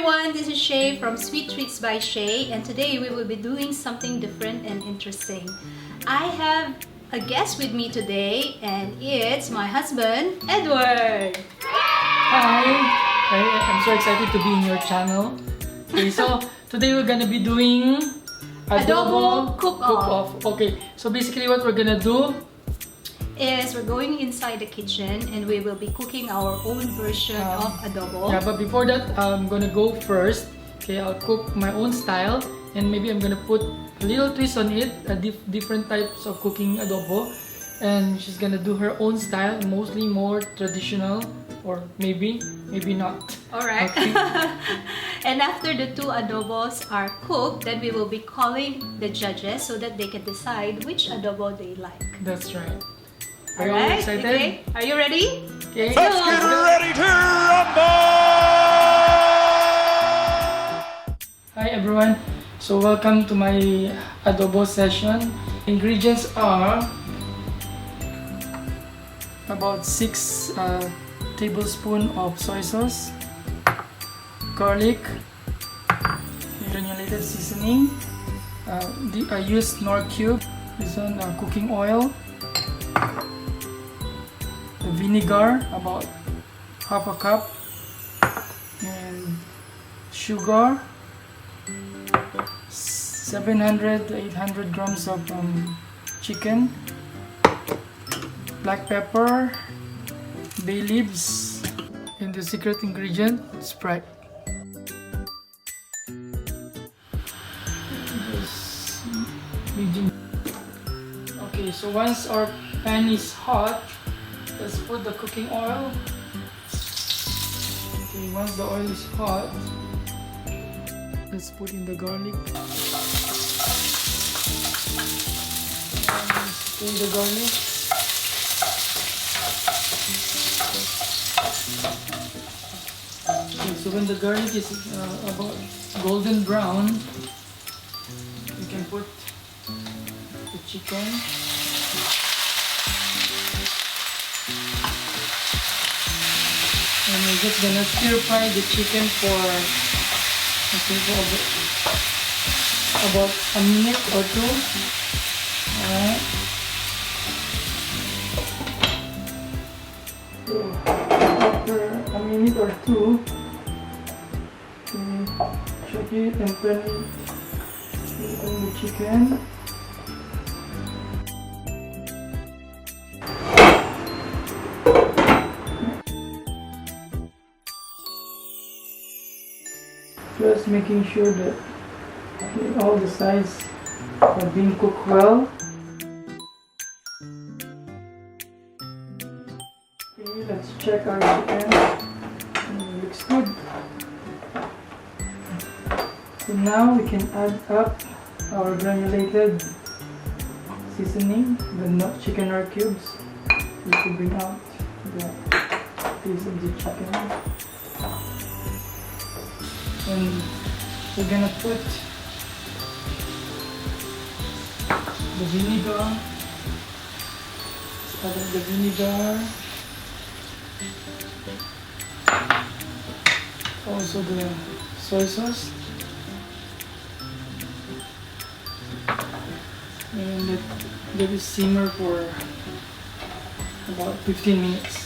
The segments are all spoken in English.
everyone, this is Shay from Sweet Treats by Shay, and today we will be doing something different and interesting. I have a guest with me today, and it's my husband, Edward. Hi! I'm so excited to be in your channel. Okay, so today we're gonna be doing Adobo cook-off. Okay, so basically what we're gonna do is we're going inside the kitchen and we will be cooking our own version of adobo. Yeah, but before that, I'm gonna go first. Okay, I'll cook my own style and maybe I'm gonna put a little twist on it, different types of cooking adobo. And she's gonna do her own style, mostly more traditional, or maybe not. Alright. Okay. And after the two adobos are cooked, then we will be calling the judges so that they can decide which adobo they like. That's right. Are you all Alright, excited? okay. Are you ready? Okay. Let's get ready to rumble! Hi everyone. So welcome to my adobo session. Ingredients are about 6 tablespoons of soy sauce, garlic, granulated seasoning. I used Knorr cube. This one cooking oil. The vinegar, about half a cup, and sugar, 700 to 800 grams of chicken, black pepper, bay leaves, and the secret ingredient, Sprite. Okay, so once our pan is hot, let's put the cooking oil. Okay, once the oil is hot, let's put in the garlic. Stir the garlic. Okay, so when the garlic is about golden brown, you can put the chicken. And we're just gonna stir fry the chicken for about a minute or two. Alright. So after a minute or two, check it and turn it on the chicken. Just making sure that all the sides are being cooked well. Okay, let's check our chicken. It looks good. So now we can add up our granulated seasoning, the chicken Knorr cubes, just to bring out the taste of the chicken. And we're gonna put the vinegar, add the vinegar, also the soy sauce, and let it simmer for about 15 minutes.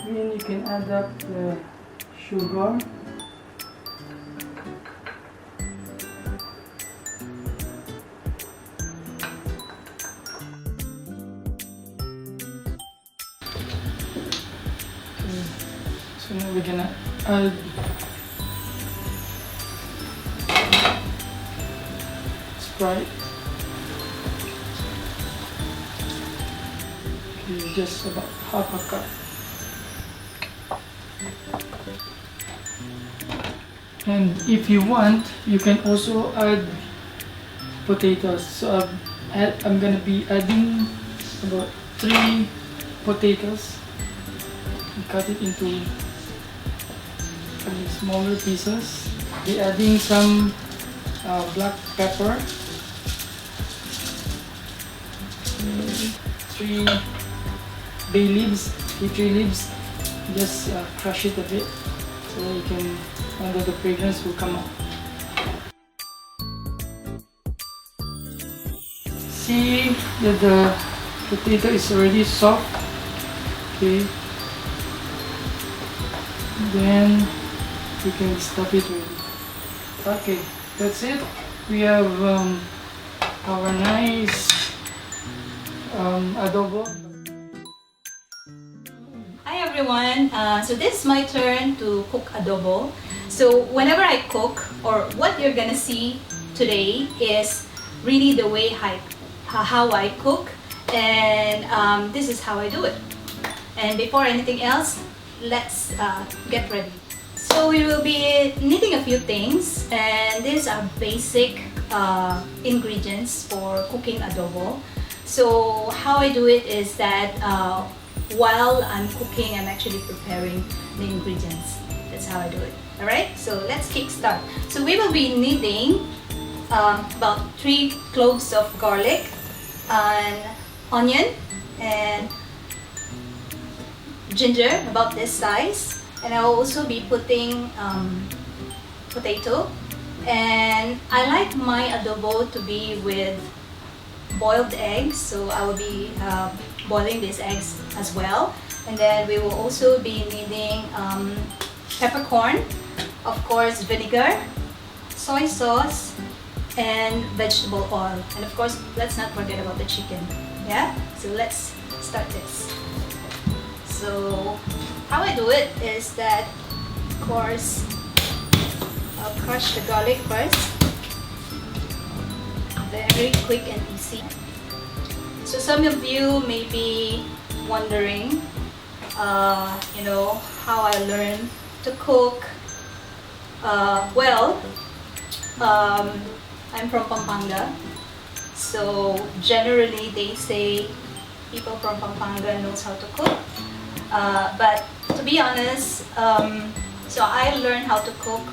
Then you can add up the sugar. Okay. So now we're gonna add Sprite. Okay, just about half a cup. And if you want, you can also add potatoes. So I'm gonna be adding about 3 potatoes. And cut it into smaller pieces. Be adding some black pepper, 3 bay leaves, tea tree leaves, just crush it a bit so that you can, the fragrance will come out. See that the potato is already soft. Okay, then we can stop it ready. Okay, that's it. We have our nice adobo. Hi everyone, so this is my turn to cook adobo. So whenever I cook, or what you're gonna see today is really the way how I cook, and this is how I do it. And before anything else, let's get ready. So we will be needing a few things, and these are basic ingredients for cooking adobo. So how I do it is that while I'm cooking, I'm actually preparing the ingredients. That's how I do it. Alright, so let's kickstart. So we will be needing about 3 cloves of garlic, and onion, and ginger about this size, and I'll also be putting potato, and I like my adobo to be with boiled eggs, so I will be boiling these eggs as well. And then we will also be needing peppercorn, of course vinegar, soy sauce, and vegetable oil, and of course let's not forget about the chicken. Yeah, so let's start this. So how I do it is that, of course, I'll crush the garlic first. Very quick and easy. So some of you may be wondering, you know, how I learned to cook. I'm from Pampanga, so generally they say people from Pampanga knows how to cook. But to be honest, so I learned how to cook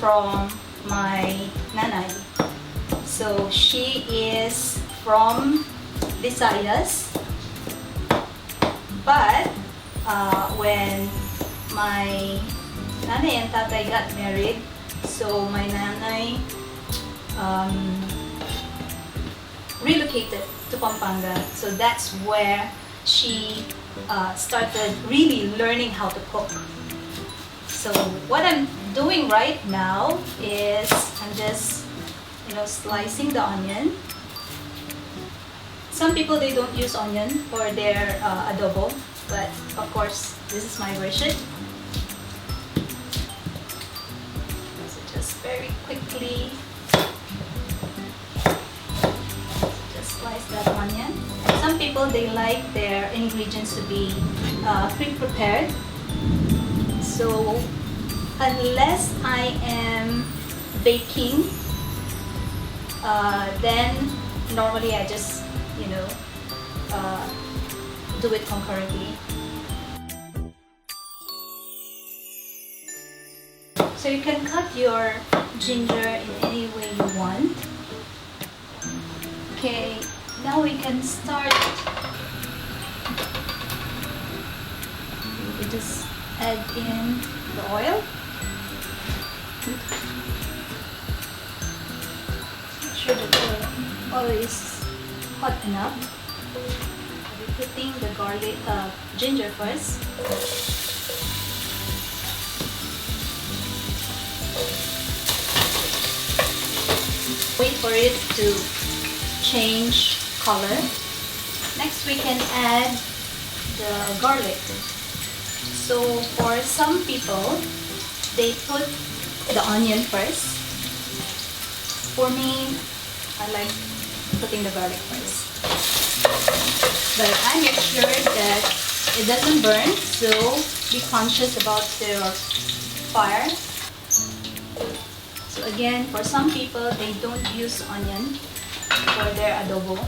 from my nanay. So she is from Visayas, but when my nanay and tatay got married, so my nanay relocated to Pampanga. So that's where she started really learning how to cook. So what I'm doing right now is I'm just, you know, slicing the onion. Some people, they don't use onion for their adobo, but of course this is my version. So just very quickly just slice that onion. And some people, they like their ingredients to be pre-prepared. So unless I am baking, then normally I just, you know, do it concurrently. So you can cut your ginger in any way you want. Okay, now we can start. We just add in the oil. Make sure that the oil is hot enough. We're putting the garlic, ginger first. Wait for it to change color. Next we can add the garlic. So for some people, they put the onion first. For me, I like putting the garlic first. But I make sure that it doesn't burn, so be conscious about your fire. So again, for some people, they don't use onion for their adobo.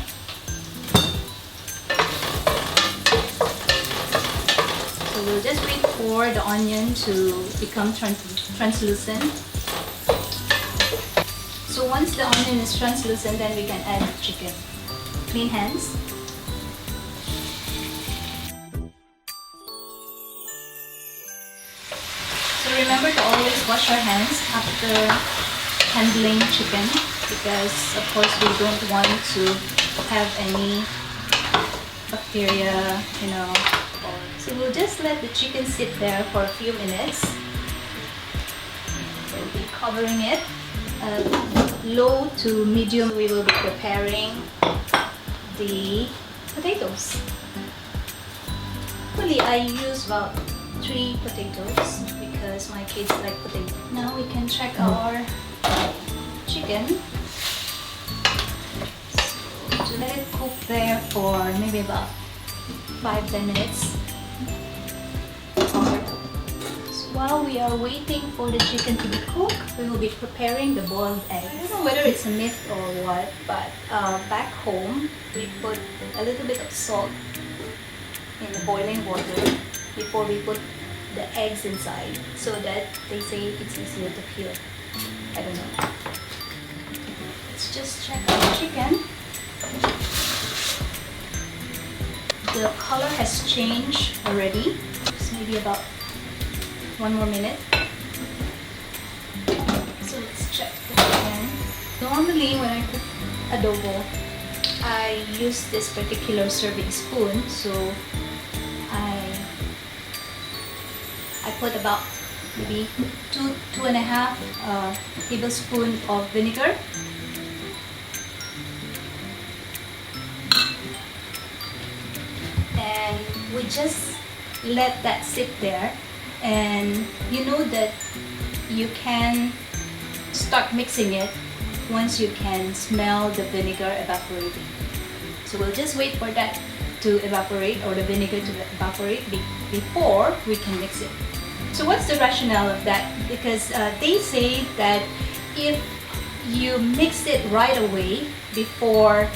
So we'll just wait for the onion to become translucent. So once the onion is translucent, then we can add the chicken. Clean hands. remember to always wash our hands after handling chicken, because of course we don't want to have any bacteria, you know. So we'll just let the chicken sit there for a few minutes. We'll be covering it. Low to medium, we will be preparing the potatoes. Actually, I use about 3 potatoes because my kids like potato. Now we can check our chicken. So let it cook there for maybe about 5-10 minutes. While we are waiting for the chicken to be cooked, we will be preparing the boiled egg. I don't know whether it's a myth or what, but back home, we put a little bit of salt in the boiling water before we put the eggs inside, so that they say it's easier to peel. I don't know. Let's just check our chicken. The color has changed already. Just maybe about 1 more minute. So let's check this again. Normally when I cook adobo, I use this particular serving spoon. So I put about maybe 2.5 tablespoons of vinegar. And we just let that sit there. And you know that you can start mixing it once you can smell the vinegar evaporating. So we'll just wait for that to evaporate, or the vinegar to evaporate before we can mix it. So what's the rationale of that? Because they say that if you mix it right away before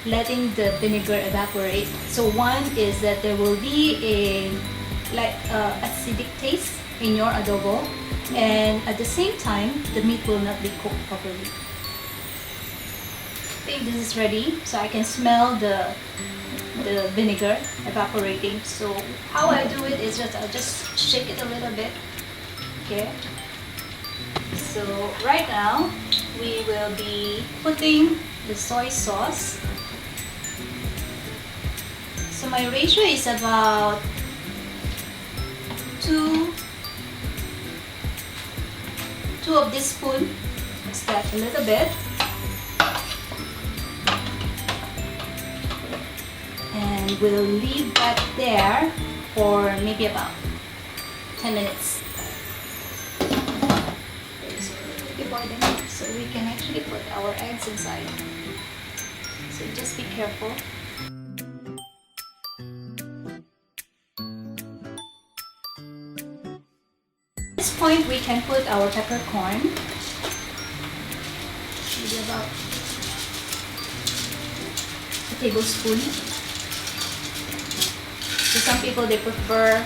letting the vinegar evaporate, so one is that there will be a acidic taste in your adobo, and at the same time the meat will not be cooked properly. I think this is ready, so I can smell the vinegar evaporating. So how I do it is I'll just shake it a little bit. Okay, so right now we will be putting the soy sauce. So my ratio is about 2 of this spoon. Mix that a little bit, and we'll leave that there for maybe about 10 minutes. So we can actually put our eggs inside. So just be careful. At this point, we can put our peppercorn, maybe about a tablespoon. So some people, they prefer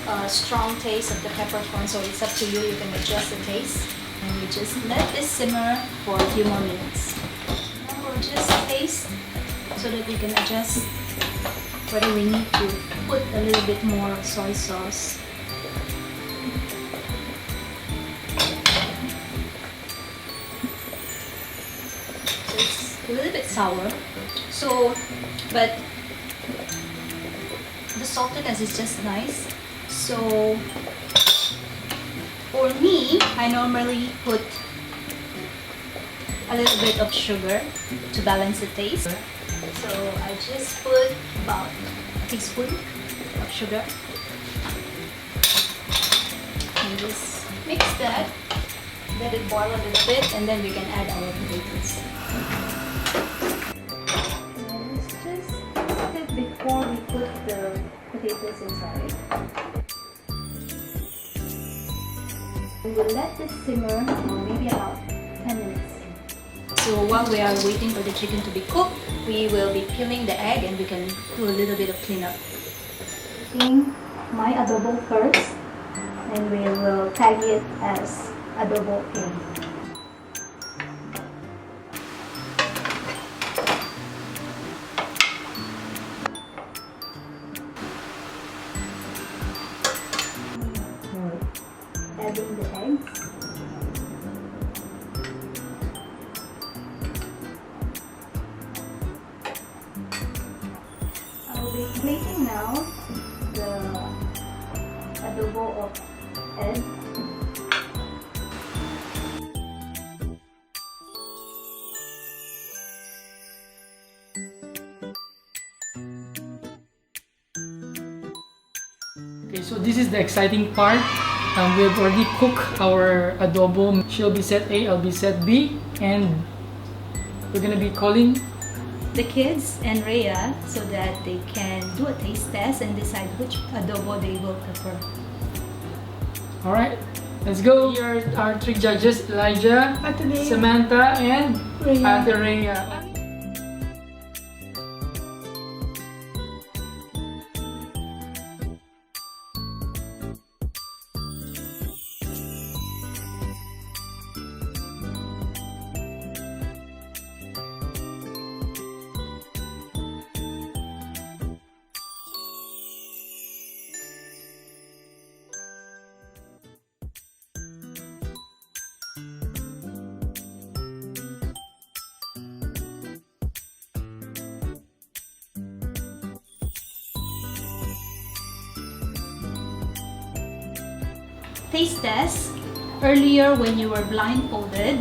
a strong taste of the peppercorn, so it's up to you. You can adjust the taste, and we just let this simmer for a few more minutes. Now we'll just taste so that we can adjust whether we need to put a little bit more soy sauce. A little bit sour, so but the saltiness is just nice. So for me, I normally put a little bit of sugar to balance the taste. So I just put about a teaspoon of sugar and just mix that, let it boil a little bit, and then we can add our potatoes. Before we put the potatoes inside, we will let this simmer for maybe about 10 minutes. So while we are waiting for the chicken to be cooked, we will be peeling the egg, and we can do a little bit of cleanup. Cooking my adobo first, and we will tag it as adobo egg. adding the eggs. I'll be placing now the adobo of egg. Okay, so this is the exciting part. We've already cooked our adobo. She'll be set A, I'll be set B, and we're gonna be calling The kids and Rhea so that they can do a taste test and decide which adobo they will prefer. Alright, let's go. Here are our 3 judges, Elijah, Samantha, and Ate Rhea. Taste test. Earlier when you were blindfolded,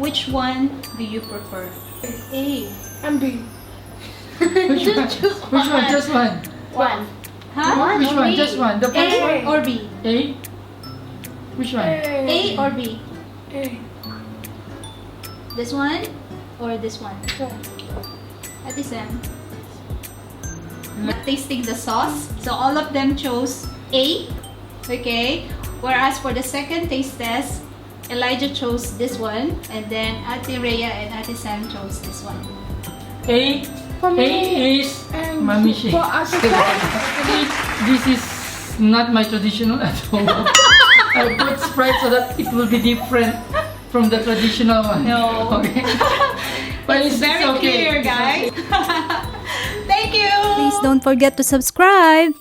which one do you prefer? A. And B. Which one? Which one? Just one. One. Huh? Which one? Just one. The first A one. or B? A? Which one? A or B? A. This one or this one? Ate Sam. Tasting the sauce. So all of them chose A. Okay. Whereas for the second taste test, Elijah chose this one, and then Ate Rhea and Ate Sam chose this one. A. For A me, is and Mami Shay. for us, This is not my traditional at all. I put Sprite so that it will be different from the traditional one. No. Okay. But It's very okay. clear, guys. Thank you. Please don't forget to subscribe.